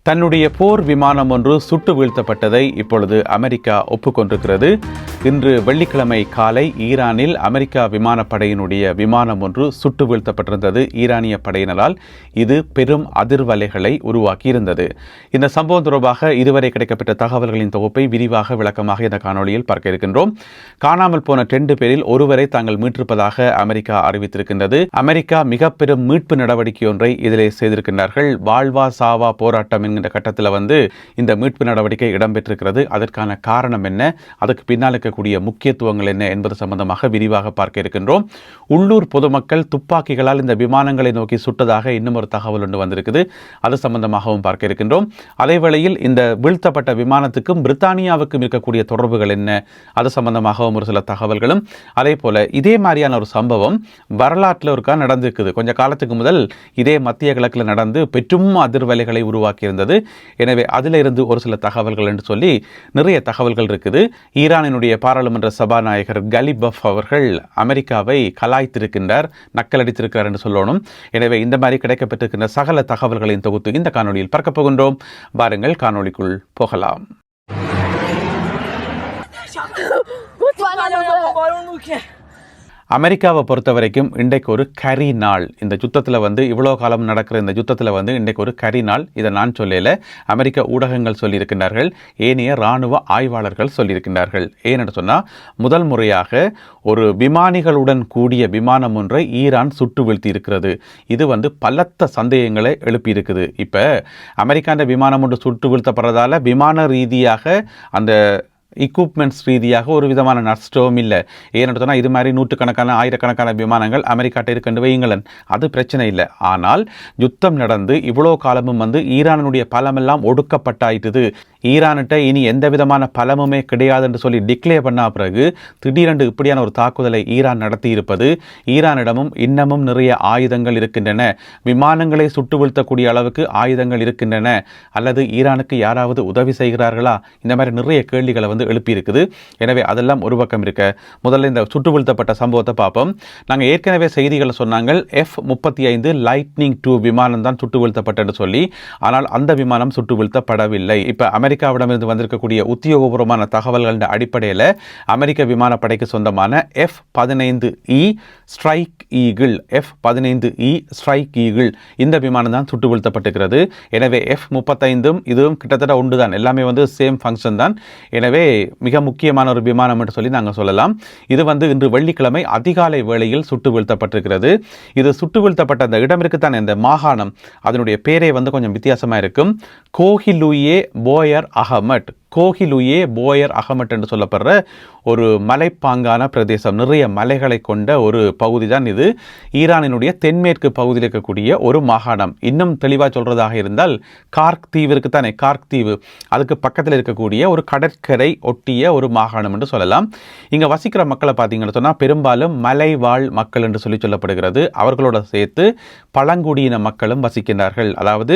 தன்னுடைய போர் விமானம் ஒன்று சுட்டு வீழ்த்தப்பட்டதை இப்பொழுது அமெரிக்கா ஒப்புக்கொண்டிருக்கிறது. இன்று வெள்ளிக்கிழமை காலை ஈரானில் அமெரிக்கா விமானப்படையினுடைய விமானம் ஒன்று சுட்டு வீழ்த்தப்பட்டிருந்தது ஈரானிய படையினரால். இது பெரும் அதிர்வலைகளை உருவாக்கியிருந்தது. இந்த சம்பவம் தொடர்பாக இதுவரை கிடைக்கப்பட்ட தகவல்களின் தொகுப்பை விரிவாக விளக்கமாக இந்த காணொலியில் பார்க்க இருக்கின்றோம். காணாமல் போன 2 பேரில் ஒருவரை தாங்கள் மீட்டிருப்பதாக அமெரிக்கா அறிவித்திருக்கின்றது. அமெரிக்கா மிக பெரும் மீட்பு நடவடிக்கை ஒன்றை இதிலே செய்திருக்கின்றார்கள். வாழ்வா சாவா போராட்டம் என்கின்ற கட்டத்தில் இந்த மீட்பு நடவடிக்கை இடம்பெற்றிருக்கிறது. அதற்கான காரணம் என்ன, அதுக்கு பின்னால் இருக்கக்கூடிய முக்கியத்துவங்கள் என்ன என்பது சம்பந்தமாக விரிவாக பார்க்க இருக்கின்றோம். உள்ளூர் பொதுமக்கள் துப்பாக்கிகளால் இந்த விமானங்களை நோக்கி சுட்டதாக இன்னும் ஒரு தகவல் ஒன்று வந்திருக்குது. அது சம்பந்தமாகவும் பார்க்க இருக்கின்றோம். அதே வேளையில் இந்த வீழ்த்தப்பட்ட விமானத்துக்கும் பிரித்தானியாவுக்கும் இருக்கக்கூடிய தொடர்புகள் என்ன, அது சம்பந்தமாகவும் ஒரு சில தகவல்களும், அதே போல இதே மாதிரியான ஒரு சம்பவம் வரலாற்றில் ஒருக்கா நடந்திருக்குது. கொஞ்ச காலத்துக்கு முதல் இதே மத்திய கிழக்கில் நடந்து பெற்றும் அதிர்வலைகளை உருவாக்கியிருந்தது. எனவே அதிலிருந்து ஒரு சில தகவல்கள் என்று சொல்லி நிறைய தகவல்கள் இருக்குது. ஈரானினுடைய பாராளுமன்ற சபாநாயகர் கலிபஃப் அவர்கள் அமெரிக்காவை கலாய்த்திருக்கின்றார், நக்கலடித்திருக்கிறார் என்று சொல்லணும். எனவே இந்த மாதிரி கிடைக்கப்பட்டிருக்கின்ற சகல தகவல்களின் தொகுத்து இந்த காணொலியில் பார்க்க போகின்றோம். வாருங்கள் காணொலிக்குள் போகலாம். அமெரிக்காவை பொறுத்த வரைக்கும் இன்றைக்கு ஒரு கரி நாள். இந்த யுத்தத்தில் இவ்வளோ காலம் நடக்கிற இந்த யுத்தத்தில் இன்றைக்கு ஒரு கரி நாள். இதை நான் சொல்லல, அமெரிக்க ஊடகங்கள் சொல்லியிருக்கின்றார்கள், ஏனைய இராணுவ ஆய்வாளர்கள் சொல்லியிருக்கின்றார்கள். ஏனென்று சொன்னால், முதல் முறையாக ஒரு விமானிகளுடன் கூடிய விமானம் ஒன்றை ஈரான் சுட்டு வீழ்த்தி இருக்கிறது. இது பலத்த சந்தேகங்களை எழுப்பியிருக்குது. இப்போ அமெரிக்கான விமானம் ஒன்று சுட்டு வீழ்த்தப்படுறதால விமான ரீதியாக அந்த எக்யூப்மெண்ட்ஸ் ரீதியாக ஒரு விதமான நஷ்டமும் இல்லை. ஏன்னு சொன்னால், இது மாதிரி நூற்றுக்கணக்கான ஆயிரக்கணக்கான விமானங்கள் அமெரிக்காட்ட இருக்கின்ற வையுங்களன், அது பிரச்சனை இல்லை. ஆனால் யுத்தம் நடந்து இவ்வளோ காலமும் ஈரானுடைய பலமெல்லாம் ஒடுக்கப்பட்டாயிட்டுது. ஈரான்கிட்ட இனி எந்த விதமான பலமுமே கிடையாது என்று சொல்லி டிக்ளேர் பண்ண பிறகு திடீரென்று இப்படியான ஒரு தாக்குதலை ஈரான் நடத்தி இருப்பது, ஈரானிடமும் இன்னமும் நிறைய ஆயுதங்கள் இருக்கின்றன, விமானங்களை சுட்டு வீழ்த்தக்கூடிய அளவுக்கு ஆயுதங்கள் இருக்கின்றன, அல்லது ஈரானுக்கு யாராவது உதவி செய்கிறார்களா, இந்த மாதிரி நிறைய கேள்விகளை எழுப்பியிருக்குது. எனவே அதெல்லாம் ஒரு பக்கம் இருக்க, முதல்ல இந்த சுட்டு வீழ்த்தப்பட்ட சம்பவத்தை பார்ப்போம். நாங்கள் ஏற்கனவே செய்திகளை சொன்னாங்க, F-35 லைட்னிங் 2 விமானம் தான் சுட்டு வீழ்த்தப்பட்டது சொல்லி. ஆனால் அந்த விமானம் சுட்டு வீழ்த்தப்படவில்லை. இப்போ அமெரிக்காவிடமிருந்து வந்திருக்கக்கூடிய உத்தியோகபூர்வமான தகவல்களின் அடிப்படையில் அமெரிக்க விமானப்படைக்கு சொந்தமான F-15E strike eagle, F-15E strike eagle இந்த விமானம் தான் சுட்டு வீழ்த்தப்பட்டிருக்கிறது. எனவே F-35 இதுவும் கிட்டத்தட்ட ஒன்று தான், எல்லாமே சேம் ஃபங்க்ஷன் தான். எனவே மிக முக்கியமான ஒரு விமானம் என்று சொல்லி நாங்கள் சொல்லலாம். இது இன்று வெள்ளிக்கிழமை அதிகாலை வேளையில் சுட்டு வீழ்த்தப்பட்டிருக்கிறது. இது சுட்டு வீழ்த்தப்பட்ட அந்த இடம் இருக்குத்தான், இந்த மாகாணம், அதனுடைய பேரே கொஞ்சம் வித்தியாசமாக இருக்கும். கோஹிலுயே போயர் அகமட், கோஹிலுயே போயர் அகமட் என்று சொல்லப்படுற ஒரு மலைப்பாங்கான பிரதேசம், நிறைய மலைகளை கொண்ட ஒரு பகுதி தான் இது. ஈரானினுடைய தென்மேற்கு பகுதியில் இருக்கக்கூடிய ஒரு மாகாணம். இன்னும் தெளிவாக சொல்றதாக இருந்தால், கார்க் தீவு இருக்குத்தானே, கார்க் தீவு, அதுக்கு பக்கத்தில் இருக்கக்கூடிய ஒரு கடற்கரை ஒட்டிய ஒரு மாகாணம் என்று சொல்லலாம். இங்கே வசிக்கிற மக்களை பார்த்தீங்கன்னு சொன்னால் பெரும்பாலும் மலைவாழ் மக்கள் என்று சொல்லப்படுகிறது. அவர்களோட சேர்த்து பழங்குடியின மக்களும் வசிக்கின்றார்கள். அதாவது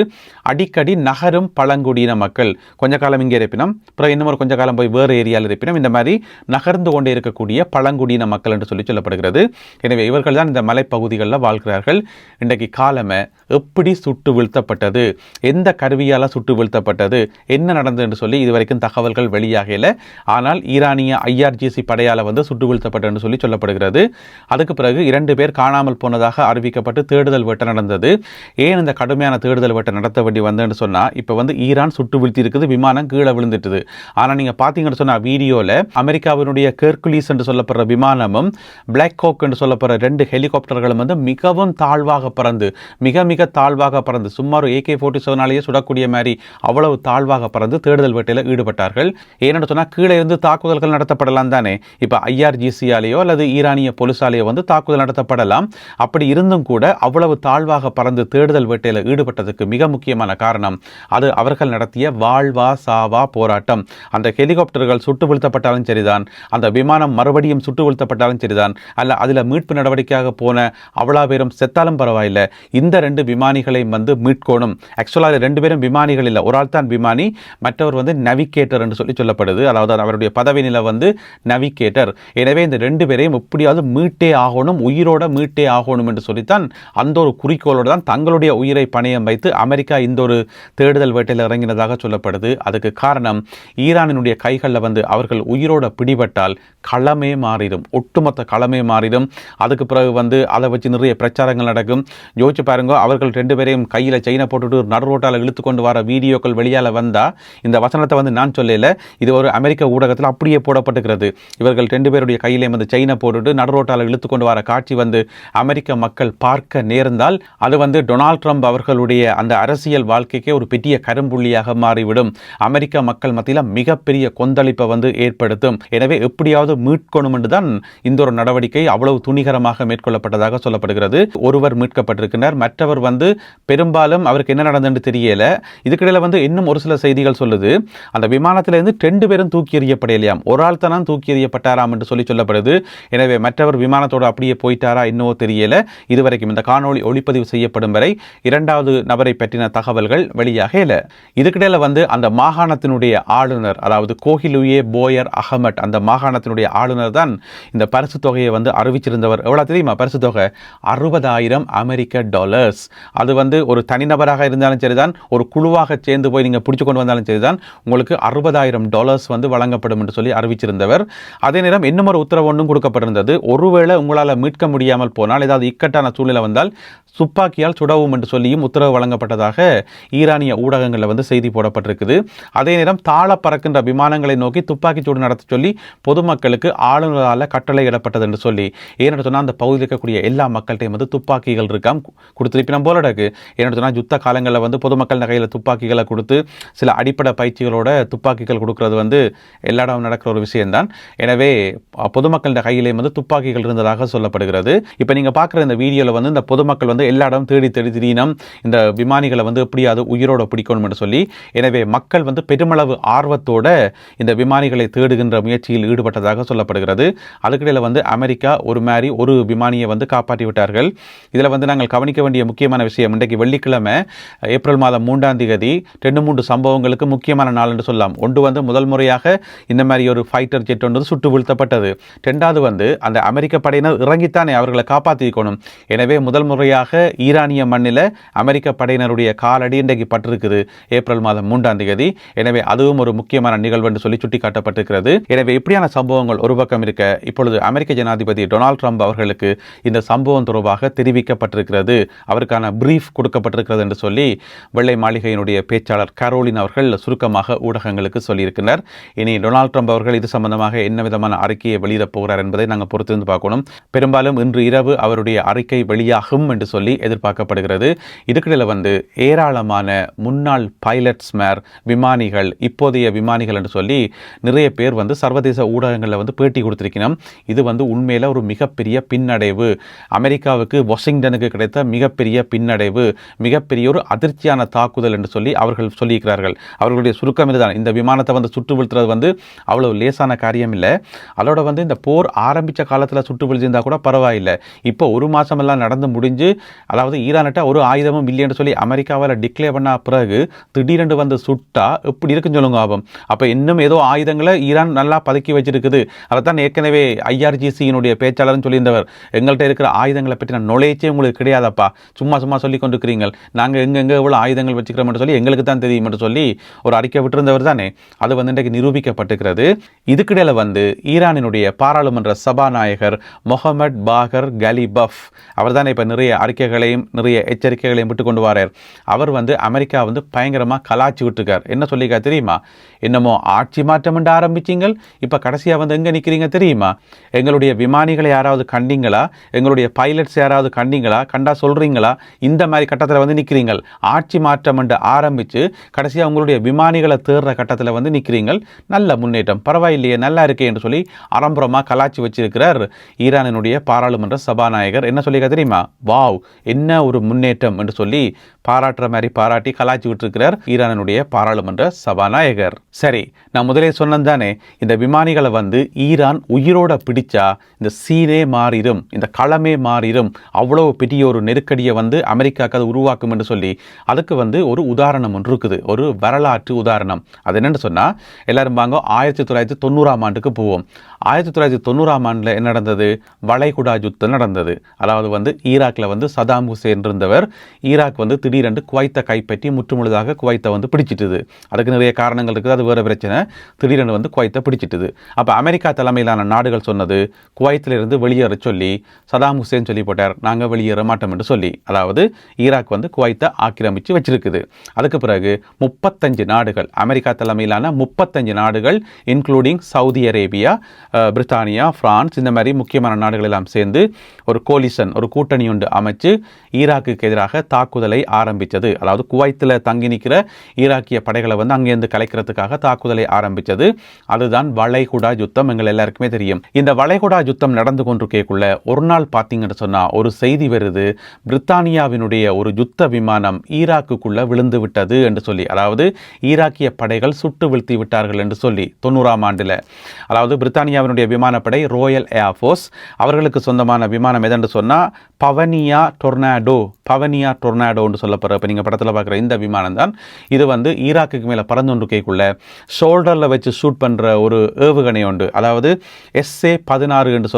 அடிக்கடி நகரும் பழங்குடியின மக்கள், கொஞ்ச காலம் இங்கே இருப்பினும் அப்புறம் இன்னும் கொஞ்ச காலம் போய் வேறு ஏரியாவில் இருப்பினும் இந்த மாதிரி நகர்ந்து கொண்டே இருக்கக்கூடிய பழங்குடியின மக்கள் என்று சொல்லப்படுகிறது. எனவே இவர்கள் தான் இந்த மலைப்பகுதிகளில் வாழ்கிறார்கள். இன்றைக்கு காலமே எப்படி சுட்டு வீழ்த்தப்பட்டது, எந்த கருவியால் சுட்டு வீழ்த்தப்பட்டது, என்ன நடந்தது என்று சொல்லி இதுவரைக்கும் தகவல்கள் வெளியாகல. ஆனால் ஈரானிய IRGC படையால் சுட்டு வீழ்த்தப்பட்டது என்று சொல்லப்படுகிறது. அதுக்கு பிறகு 2 பேர் காணாமல் போனதாக அறிவிக்கப்பட்டு தேடுதல் வேட்டை நடந்தது. ஏன் இந்த கடுமையான தேடுதல் வேட்டை நடத்த வேண்டி வந்ததுன்னு சொன்னால், இப்போ ஈரான் சுட்டு வீழ்த்தி இருக்குது, விமானம் கீழே விழுந்துட்டு. ஆனால் நீங்க பார்த்தீங்கன்னு சொன்னா வீடியோல அமெரிக்காவினுடைய கெர்குலிஸ் என்று சொல்லப்படுற விமானமும் பிளாக் ஹாக் என்று சொல்லப்படுற 2 ஹெலிகாப்டர்களும் மிகவும் தாழ்வாக பறந்து, மிக மிக தாழ்வாக பறந்து, சுமார் AK-47 சுடக்கூடிய மாதிரி அவ்வளவு தாழ்வாக பறந்து தேடுதல் வேட்டையில் ஈடுபட்டார்கள். ஏன்னு சொன்னா கீழே இருந்து தாக்குதல்கள் நடத்தப்படலாம் தானே. இப்ப IRGC-ஆலேயோ அல்லது ஈரானிய போலீசாலேயோ தாக்குதல் நடத்தப்படலாம். அப்படி இருந்தும் கூட அவ்வளவு தாழ்வாக பறந்து தேடுதல் வேட்டையில் ஈடுபட்டதுக்கு மிக முக்கியமான காரணம் அது அவர்கள் நடத்திய வாழ்வா சாவா போராட்டம். போராட்டம். அந்த ஹெலிகாப்டர்கள் சுட்டு வீழ்த்தப்பட்டாலும் சரிதான், அந்த விமானம் மறுபடியும் சுட்டு வீழ்த்தப்பட்டாலும் சரிதான், அல்ல அதில் மீட்பு நடவடிக்கையாக போன அவ்வளோ பேரும் செத்தாலும் பரவாயில்லை, இந்த 2 விமானிகளையும் வந்து மீட்கணும். ஆக்சுவலாக 2 பேரும் விமானிகள் இல்லை, ஒரு ஆள் தான் விமானி, மற்றவர் வந்து நவிகேட்டர் என்று சொல்லப்படுது. அதாவது அவருடைய பதவி நிலை வந்து நவிகேட்டர். எனவே இந்த 2 பேரையும் எப்படியாவது மீட்டே ஆகணும், உயிரோட மீட்டே ஆகணும் என்று சொல்லித்தான் அந்த ஒரு குறிக்கோளோடு தான் தங்களுடைய உயிரை பணயம் வைத்து அமெரிக்கா இந்த ஒரு தேடுதல் வேட்டையில் இறங்கினதாக சொல்லப்படுது. அதுக்கு காரணம் ஈரானினுடைய கைகளில் வந்து அவர்கள் உயிரோட பிடிபட்டால் களமே மாறிடும், ஒட்டுமொத்த களமே மாறிடும். அதுக்கு பிறகு வந்து அதை வச்சு நிறைய பிரச்சாரங்கள் நடக்கும். யோசிச்சு பாருங்க, அவர்கள் 2 பேரையும் கையில் செயினை போட்டுட்டு நடுரோட்டால் இழுத்து கொண்டு வர வீடியோக்கள் வெளியால் வந்தால், இந்த வசனத்தை வந்து நான் சொல்லல, இது ஒரு அமெரிக்க ஊடகத்தில் அப்படியே போடப்பட்டுக்கிறது. இவர்கள் 2 பேருடைய கையிலே வந்து செயினை போட்டுட்டு நடுரோட்டால் இழுத்து கொண்டு வர காட்சி வந்து அமெரிக்க மக்கள் பார்க்க நேர்ந்தால் அது வந்து டொனால்ட் ட்ரம்ப் அவர்களுடைய அந்த அரசியல் வாழ்க்கைக்கே ஒரு பெரிய கரும்புள்ளியாக மாறிவிடும். அமெரிக்க மக்கள் மத்தியில் மிகப்பெரிய கொந்தளிப்பை வந்து ஏற்படுத்தும். எனவே எப்படியாவது மீட்கணும் என்றுதான் இந்த ஒரு நடவடிக்கை அவ்வளவு துணிகரமாக மேற்கொள்ளப்பட்டதாக சொல்லப்படுகிறது. ஒருவர் மீட்கப்பட்டிருக்கிறார், மற்றவர் வந்து பெரும்பாலும் அவருக்கு என்ன நடந்தது தெரியல. இதுக்கிடையில் வந்து இன்னும் ஒரு சில செய்திகள் சொல்லுது, அந்த விமானத்திலிருந்து 2 பேரும் தூக்கி எறியப்படையலையாம், ஒரு ஆள் தான் தூக்கி எறியப்பட்டாராம் என்று சொல்லப்படுது. எனவே மற்றவர் விமானத்தோடு அப்படியே போயிட்டாரா இன்னும் தெரியல. இதுவரைக்கும் இந்த காணொளி ஒளிப்பதிவு செய்யப்படும் வரை 2வது நபரை பற்றின தகவல்கள் வெளியாக இல்லை. இதுக்கிடையில் வந்து அந்த மாகாணத்தினுடைய ஆளுநர், அதாவது கோஹிலுயே போயர் அகமட், அந்த மாகாணத்தினுடைய ஆளுநர் தான் இந்த பரிசு தொகையை வந்து அறிவிச்சிருந்தவர். எவ்வளவு தெரியுமா பரிசு தொகை? $60,000 அமெரிக்க டாலர்ஸ். அது வந்து ஒரு தனிநபராக இருந்தாலும் சரிதான், ஒரு குழுவாக சேர்ந்து போய் நீங்கள் பிடிச்சு கொண்டு வந்தாலும் சரிதான், உங்களுக்கு $60,000 வந்து வழங்கப்படும் என்று சொல்லி அறிவிச்சிருந்தவர். அதே நேரம் இன்னும் ஒரு உத்தரவு ஒன்றும் கொடுக்கப்பட்டிருந்தது, ஒருவேளை உங்களால் மீட்க முடியாமல் போனால், ஏதாவது இக்கட்டான சூழ்நிலை வந்தால் துப்பாக்கியால் சுடவும் என்று சொல்லியும் உத்தரவு வழங்கப்பட்டதாக ஈரானிய ஊடகங்களில் வந்து செய்தி போடப்பட்டிருக்குது. அதே நேரம் தாழ பறக்கின்ற விமானங்களை நோக்கி துப்பாக்கி சூடு நடத்த சொல்லி பொதுமக்களுக்கு ஆளுநரால் கட்டளையிடப்பட்டது என்று சொல்லி, ஏன்னு சொன்னால் அந்த பகுதியில் இருக்கக்கூடிய எல்லா மக்கள்கிட்டையும் வந்து துப்பாக்கிகள் இருக்காம் கொடுத்துருப்பினம் போல இருக்கு. ஏன்னு சொன்னால் யுத்த காலங்களில் வந்து பொதுமக்கள் கையில் துப்பாக்கிகளை கொடுத்து சில அடிப்படை பயிற்சிகளோட துப்பாக்கிகள் கொடுக்கறது வந்து எல்லா இடம் நடக்கிற ஒரு விஷயம்தான். எனவே பொதுமக்களின் கையிலே வந்து துப்பாக்கிகள் இருந்ததாக சொல்லப்படுகிறது. இப்போ நீங்கள் பார்க்குற இந்த வீடியோவில் வந்து இந்த பொதுமக்கள் வந்து எல்லா இடம் தேடி திடீனம் இந்த விமானிகளை வந்து எப்படியாவது உயிரோட பிடிக்கணும் என்று சொல்லி, எனவே மக்கள் வந்து பெருமளவு ஆர்வத்தோட இந்த விமானிகளை தேடுகின்ற முயற்சியில் ஈடுபட்டதாக சொல்லப்படுகிறது. அதுக்கிடையில் வந்து அமெரிக்கா ஒரு விமானியை வந்து காப்பாற்றி விட்டார்கள். இதில் வந்து நாங்கள் கவனிக்க வேண்டிய முக்கியமான விஷயம், இன்றைக்கு வெள்ளிக்கிழமை ஏப்ரல் மாதம் 3ஆம் தேதி 2-3 சம்பவங்களுக்கு முக்கியமான நாள் என்று சொல்லலாம். ஒன்று வந்து முதல் முறையாக இந்த மாதிரி ஒரு ஃபைட்டர் ஜெட் ஒன்று சுட்டு வீழ்த்தப்பட்டது. 2வது வந்து அந்த அமெரிக்க படையினர் இறங்கித்தானே அவர்களை காப்பாற்றிக்கணும். எனவே முதல் முறையாக ஈரானிய மண்ணில் அமெரிக்க படையினருடைய காலடி இன்றைக்கு பட்டிருக்குது ஏப்ரல் மாதம் 3ஆம் தேதி. எனவே அதுவும் ஒரு முக்கியமான நிகழ்வு என்று சொல்லி சுட்டிக்காட்டப்பட்டிருக்கிறது. எனவே இப்படியான சம்பவங்கள் ஒரு பக்கம் இருக்க, இப்பொழுது அமெரிக்க ஜனாதிபதி டொனால்ட் ட்ரம்ப் அவர்களுக்கு இந்த சம்பவம் தொடர்பாக தெரிவிக்கப்பட்டிருக்கிறது, அவருக்கான பிரீஃப் கொடுக்கப்பட்டிருக்கிறது என்று சொல்லி வெள்ளை மாளிகையினுடைய பேச்சாளர் கரோலின் அவர்கள் சுருக்கமாக ஊடகங்களுக்கு சொல்லியிருக்கிறார். இனி டொனால்ட் ட்ரம்ப் அவர்கள் இது சம்பந்தமாக என்ன விதமான அறிக்கையை வெளியிடப் போகிறார் என்பதை நாங்கள் பொறுத்திருந்து பார்க்கணும். பெரும்பாலும் இன்று இரவு அவருடைய அறிக்கை வெளியாகும் என்று சொல்லி எதிர்பார்க்கப்படுகிறது. இதுக்கிடையில் வந்து ஏராளமான முன்னாள் பைலட்ஸ் விமானிகள், இப்போதைய விமானிகள் என்று சொல்லி நிறைய பேர் வந்து சர்வதேச ஊடகங்களில் வந்து பேட்டி கொடுத்திருக்கணும். இது வந்து உண்மையில் ஒரு மிகப்பெரிய பின்னடைவு, அமெரிக்காவுக்கு வாஷிங்டனுக்கு கிடைத்த மிகப்பெரிய பின்னடைவு, மிகப்பெரிய ஒரு அதிர்ச்சியான தாக்குதல் என்று சொல்லி அவர்கள் சொல்லியிருக்கிறார்கள். அவர்களுடைய சுருக்கம் இதுதான், இந்த விமானத்தை வந்து சுட்டு வீழ்த்துறது வந்து அவ்வளவு லேசான காரியம் இல்லை. அதோட வந்து இந்த போர் ஆரம்பித்த காலத்தில் சுட்டு வீழ்த்திருந்தால் கூட பரவாயில்லை. இப்போ ஒரு மாதமெல்லாம் நடந்து முடிஞ்சு, அதாவது ஈரான்கிட்ட ஒரு ஆயுதமும் இல்லைன்னு சொல்லி அமெரிக்காவில் டிக்ளேர் பண்ண பிறகு திடீரென்று வந்து சுட்டா எப்படி இருக்குன்னு சொல்லுங்க ஆபம். அப்போ இன்னும் ஏதோ ஆயுதங்களை ஈரான் நல்லா பதுக்கி வச்சிருக்குது. அதைத்தான் ஏற்கனவே IRGC-யினுடைய பேச்சாளர்னு சொல்லியிருந்தவர், எங்கள்கிட்ட இருக்கிற ஆயுதங்களை பற்றின நொலேஜே உங்களுக்கு கிடையாதப்பா, சும்மா சொல்லி கொண்டிருக்கிறீங்க, நாங்கள் எங்கெங்கே எவ்வளோ ஆயுதங்கள் வச்சுக்கிறோம்னு சொல்லி எங்களுக்கு தான் தெரியும் என்று சொல்லி ஒரு அறிக்கை விட்டிருந்தவர் தானே. அது வந்து இன்றைக்கு நிரூபிக்கப்பட்டிருக்கிறது. இதுக்கிடையில் வந்து ஈரானினுடைய பாராளுமன்ற சபாநாயகர் முகமது பாகர் கலிபஃப் அவர் தானே இப்போ நிறைய அறிக்கைகளையும் நிறைய எச்சரிக்கைகளையும் விட்டு கொண்டு வரார். அவர் வந்து அமெரிக்கா வந்து பயங்கரமாக கலாச்சி விட்டுருக்கார். என்ன சொல்லிக்கா தெரியுமா? என்னமோ ஆட்சி மாற்றம் என்று ஆரம்பிச்சிங்கள், இப்போ கடைசியாக வந்து எங்கே நிற்கிறீங்க தெரியுமா? எங்களுடைய விமானிகளை யாராவது கண்டிங்களா? எங்களுடைய பைலட்ஸ் யாராவது கண்டிங்களா? கண்டா சொல்கிறீங்களா? இந்த மாதிரி கட்டத்தில் வந்து நிற்கிறீங்கள். ஆட்சி மாற்றம் என்று ஆரம்பித்து கடைசியாக உங்களுடைய விமானிகளை தேடுற கட்டத்தில் வந்து நிற்கிறீங்கள். நல்ல முன்னேற்றம், பரவாயில்லையே, நல்லா இருக்கே என்று சொல்லி ஆரம்பரமாக கலாச்சி வச்சிருக்கிறார் ஈரானினுடைய பாராளுமன்ற சபாநாயகர். என்ன சொல்லிக்கா தெரியுமா? வாவ், என்ன ஒரு முன்னேற்றம் என்று சொல்லி பாராட்டுற மாதிரி பாராட்டி கலாச்சி விட்டுருக்கிறார் ஈரானினுடைய பாராளுமன்ற சபாநாயகர். நாயகர். சரி, நான் முதலே சொன்னதானே, இந்த விமானிகளை வந்து ஈரான் உயிரோட பிடிச்சா இந்த சீனே மாறிடும், இந்த களமே மாறிடும், அவ்வளவு பெரிய ஒரு நெருக்கடியை வந்து அமெரிக்காவுக்கு அது உருவாக்கும் என்று சொல்லி அதுக்கு வந்து ஒரு உதாரணம் ஒன்று இருக்குது, ஒரு வரலாற்று உதாரணம். அது என்னென்னு சொன்னால், எல்லாரும் வாங்க 1990ஆம் ஆண்டுக்கு போவோம். 1990ஆம் ஆண்டில் என்ன நடந்தது? வளைகுடா யுத்தம் நடந்தது. அதாவது வந்து ஈராக்கில் வந்து சதாம் ஹுசேன் இருந்தவர், ஈராக் வந்து திடீரென்று குவைத்தை கைப்பற்றி முற்றுமுழுதாக குவைத்தை வந்து பிடிச்சிட்டுது. அதுக்கு நிறைய காரணங்கள் இருக்குது, அது வேறு பிரச்சனை. திடீரென்று வந்து குவைத்தை பிடிச்சிட்டுது. அப்போ அமெரிக்கா தலைமையிலான நாடுகள் சொன்னது, குவைத்திலிருந்து வெளியேற சொல்லி சதாம் ஹுசேன் சொல்லி போட்டார், நாங்கள் வெளியேற மாட்டோம் என்று சொல்லி. அதாவது ஈராக் வந்து குவைத்தை ஆக்கிரமித்து வச்சிருக்குது. அதுக்கு பிறகு 35 நாடுகள், அமெரிக்கா தலைமையிலான 35 நாடுகள், இன்க்ளூடிங் சவுதி அரேபியா, பிரித்தானியா, பிரான்ஸ், இந்த மாதிரி முக்கியமான நாடுகள் எல்லாம் சேர்ந்து ஒரு கோலிஷன், ஒரு கூட்டணி ஒன்று அமைச்சு ஈராக்குக்கு எதிராக தாக்குதலை ஆரம்பித்தது. அதாவது குவைத்தில் தங்கி நிற்கிற ஈராக்கிய படைகளை வந்து அங்கேருந்து கலைக்கிறதுக்காக தாக்குதலை ஆரம்பித்தது. அதுதான் வளைகுடா யுத்தம். எங்கள் எல்லாருக்குமே தெரியும். இந்த வளைகுடா யுத்தம் நடந்து கொண்டிருக்கக்குள்ள ஒரு நாள் பார்த்தீங்கன்னு சொன்னால் ஒரு செய்தி வருது, பிரித்தானியாவினுடைய ஒரு யுத்த விமானம் ஈராக்குக்குள்ள விழுந்து விட்டது என்று சொல்லி. அதாவது ஈராக்கிய படைகள் சுட்டு வீழ்த்தி விட்டார்கள் என்று சொல்லி 90ஆம் ஆண்டில். அதாவது பிரித்தானியாவினுடைய விமானப்படை ராயல் ஏர்ஃபோர்ஸ், அவர்களுக்கு சொந்தமான விமானம் எதென்று சொன்னால் பவனியா டொர்னாடோன்னு சொல்லப்படுற, இப்போ நீங்கள் படத்தில் பார்க்குற இந்த விமானம் தான். இது வந்து ஈராக்குக்கு மேலே பறந்து கொண்டிருக்கக்குள்ள ஷோல்டரில் வச்சு ஷூட் பண்ணுற ஒரு ஏவுகணை உண்டு. அதாவது SA-16 என்று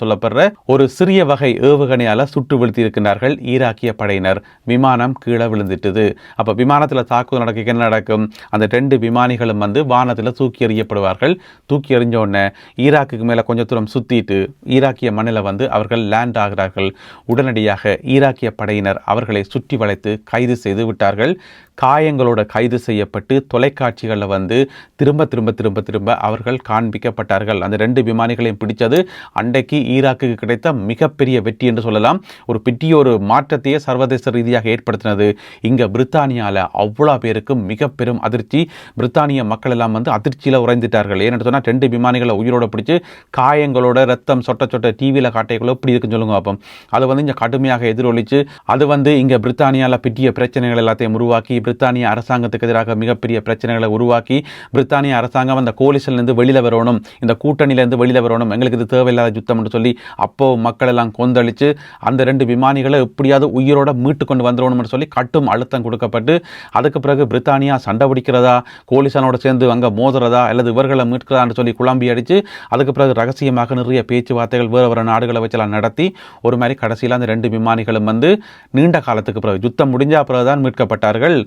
சொல்லப்படுற ஒரு சிறிய வகை ஏவுகணையால் சுட்டு வீழ்த்தி இருக்கின்றார்கள் ஈராக்கிய படையினர். விமானம் கீழே விழுந்துட்டுது. அப்போ விமானத்தில் தாக்குதல் நடக்க என்ன நடக்கும்? அந்த 2 விமானிகளும் வந்து வானத்தில் தூக்கி எறியப்படுவார்கள். தூக்கி எறிஞ்ச உடனே ஈராக்குக்கு மேலே கொஞ்சம் தூரம் சுற்றிட்டு ஈராக்கிய மண்ணில் வந்து அவர்கள் லேண்ட் ஆகிறார்கள். உடனடியாக ஈராக்கிய படையினர் அவர்களை சுற்றி வளைத்து கைது செய்து விட்டார்கள். காயங்களோட கைது செய்யப்பட்டு தொலைக்காட்சிகளில் வந்து திரும்ப அவர்கள் காண்பிக்கப்பட்டார்கள். அந்த 2 விமானிகளையும் பிடித்தது அன்றைக்கு ஈராக்குக்கு கிடைத்த மிகப்பெரிய வெற்றி என்று சொல்லலாம். ஒரு பெரிய ஒரு மாற்றத்தையே சர்வதேச ரீதியாக ஏற்படுத்தினது. இங்கே பிரித்தானியாவில் அவ்வளோ பேருக்கும் மிக பெரும் அதிர்ச்சி. பிரித்தானிய மக்கள் எல்லாம் வந்து அதிர்ச்சியில் உறைந்துட்டார்கள். ஏன்னு சொன்னால் 2 விமானிகளை உயிரோட பிடிச்சி காயங்களோட ரத்தம் சொட்ட டிவியில் காட்டைக்குள்ள இப்படி இருக்குன்னு சொல்லுங்க பார்ப்போம். அது வந்து இங்கே கடுமையாக எதிரொலிச்சு அது வந்து இங்கே பிரித்தானியாவில் பெரிய பிரச்சனைகள் எல்லாத்தையும் உருவாக்கி, பிரித்தானிய அரசாங்கத்துக்கு எதிராக மிகப்பெரிய பிரச்சனைகளை உருவாக்கி, பிரித்தானிய அரசாங்கம் அந்த கோலிஷன்லேருந்து வெளியில் வரணும், இந்த கூட்டணியிலேருந்து வெளியில் வரணும், எங்களுக்கு இது தேவையில்லாத யுத்தம் என்று சொல்லி அப்போ மக்கள் எல்லாம் கொந்தளித்து அந்த 2 விமானிகளை எப்படியாவது உயிரோட மீட்டு கொண்டு வந்துடணும்னு சொல்லி கட்டும் அழுத்தம் கொடுக்கப்பட்டு, அதுக்கு பிறகு பிரித்தானியா சண்டை பிடிக்கிறதா, கோலிஷனோட சேர்ந்து அங்கே மோதுறதா அல்லது இவர்களை மீட்கிறதான்னு சொல்லி குழம்பி அடித்து அதுக்கு பிறகு ரகசியமாக நிறைய பேச்சுவார்த்தைகள் வேறு நாடுகளை வச்செல்லாம் நடத்தி ஒரு மாதிரி கடைசியில் அந்த 2 விமானிகளும் வந்து நீண்ட காலத்துக்கு பிறகு யுத்தம் முடிஞ்ச பிறகு தான் மீட்கப்பட்டார்கள்.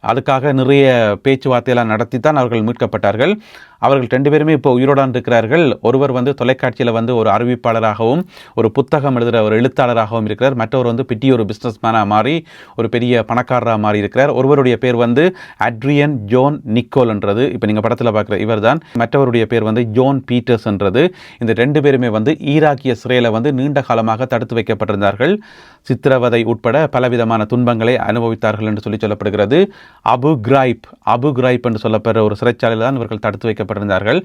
அதுக்காக நிறைய பேச்சுவார்த்தையெல்லாம் நடத்தி தான் அவர்கள் மீட்கப்பட்டார்கள். அவர்கள் 2 பேருமே இப்போ உயிரோடான் இருக்கிறார்கள். ஒருவர் வந்து தொலைக்காட்சியில் வந்து ஒரு அறிவிப்பாளராகவும் ஒரு புத்தகம் எழுதுகிற ஒரு எழுத்தாளராகவும் இருக்கிறார். மற்றவர் வந்து பெரிய ஒரு பிஸ்னஸ் மேனாக மாறி ஒரு பெரிய பணக்காரராக மாறி இருக்கிறார். ஒருவருடைய பேர் வந்து அட்ரியன் ஜோன் நிக்கோல் என்றது, இப்போ நீங்கள் படத்தில் பார்க்குற இவர் தான். மற்றவருடைய பேர் வந்து ஜோன் பீட்டர்ஸ் என்றது. இந்த 2 பேருமே வந்து ஈராக்கிய சிறையில் வந்து நீண்ட காலமாக தடுத்து வைக்கப்பட்டிருந்தார்கள். சித்திரவதை உட்பட பலவிதமான துன்பங்களை அனுபவித்தார்கள் என்று சொல்லப்படுகிறது. அபு கிரைப் என்று சொல்லப்படுற ஒரு சிறைச்சாலையில் தான் இவர்கள் தடுத்து வைக்கப்பட்டிருந்தார்கள்.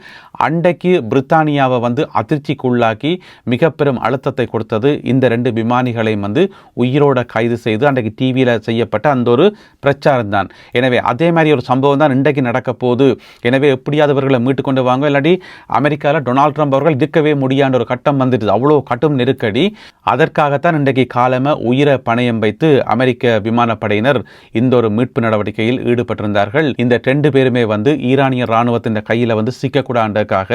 அன்றைக்கு பிரித்தானியாவை வந்து அதிர்ச்சிக்குள்ளாக்கி மிக பெரும் அழுத்தத்தை கொடுத்தது இந்த 2 விமானிகளையும் வந்து உயிரோட கைது செய்து அன்றைக்கு டிவியில் செய்யப்பட்ட அந்த ஒரு பிரச்சாரம் தான். எனவே அதே மாதிரி ஒரு சம்பவம் தான் இன்றைக்கு நடக்க போகுது. எனவே எப்படியாவது இவர்களை மீட்டு கொண்டு வாங்க, இல்லாட்டி அமெரிக்காவில் டொனால்ட் ட்ரம்ப் அவர்கள் இருக்கவே முடியாத ஒரு கட்டம் வந்துட்டு, அவ்வளோ கட்டும் நெருக்கடி. அதற்காகத்தான் இன்றைக்கு காலமாக உயிரை பணயம் வைத்து அமெரிக்க விமானப்படையினர் இந்த ஒரு மீட்பு நடவடிக்கையில் ஈடுபட்டிருந்தார்கள். இந்த 2 பேருமே வந்து ஈரானிய இராணுவத்தின் கையில் வந்து சிக்கக்கூடாதுக்காக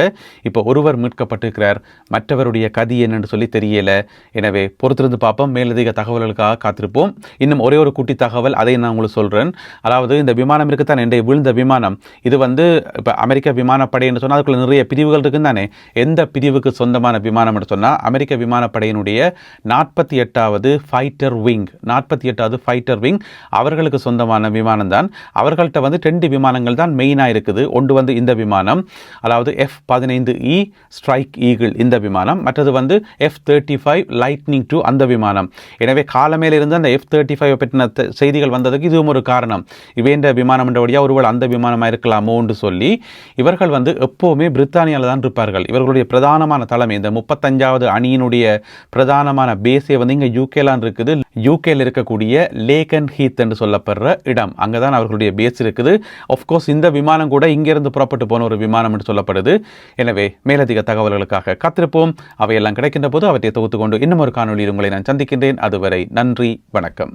இப்போ ஒருவர் மீட்கப்பட்டிருக்கிறார். மற்றவருடைய கதி என்னன்னு சொல்லி தெரியல. எனவே பொறுத்திருந்து பார்ப்போம். மேலதிக தகவல்களுக்காக காத்திருப்போம். இன்னும் ஒரே ஒரு குட்டி தகவல், அதை நான் உங்களுக்கு சொல்கிறேன். அதாவது இந்த விமானம் இருக்குத்தான், இன்றைய விழுந்த விமானம், இது வந்து இப்போ அமெரிக்க விமானப்படை என்று சொன்னால் அதுக்குள்ள நிறைய பிரிவுகள் இருக்குன்னு தானே. எந்த பிரிவுக்கு சொந்தமான விமானம் என்று சொன்னால் அமெரிக்க விமானப்படையினுடைய 48வது ஃபைட்டர் விங் அவர்களுக்கு சொந்தமான விமானம் தான். அவர்கள்ட்ட வந்து 2 விமானங்கள் தான் மெயினாக இருக்குது. ஒன்று வந்து இந்த விமானம், அதாவது F-15E ஸ்ட்ரைக் ஈகிள் இந்த விமானம், மற்றது வந்து F-35 லைட்னிங் 2 அந்த விமானம். எனவே காலமேல இருந்து அந்த F-35 பற்றின செய்திகள் வந்ததுக்கு இதுவும் ஒரு காரணம். இவேண்ட விமானம் என்றபடியாக ஒருவேளை அந்த விமானமாக இருக்கலாமோ என்று சொல்லி இவர்கள் வந்து எப்போவுமே பிரித்தானியாவில் தான் இருப்பார்கள். இவர்களுடைய பிரதானமான தலைமை, இந்த 35வது அணியினுடைய பிரதானமான பேஸே வந்து இங்கே யூகேலான் இருக்குது, யூகேல இருக்கக்கூடிய லேகன் ஹீத் என்று சொல்லப்படுற இடம். அங்கே தான் அவர்களுடைய பேஸ் இருக்குது. ஆஃப்கோர்ஸ் இந்த விமானம் கூட இங்கிருந்து புறப்பட்டு போன ஒரு விமானம் என்று சொல்லப்படுது. எனவே மேலதிக தகவல்களுக்காக காத்திருப்போம். அவையெல்லாம் கிடைக்கின்ற போது அவற்றை தொகுத்து கொண்டு இன்னும் ஒரு காணொலியில் உங்களை நான் சந்திக்கின்றேன். அதுவரை நன்றி, வணக்கம்.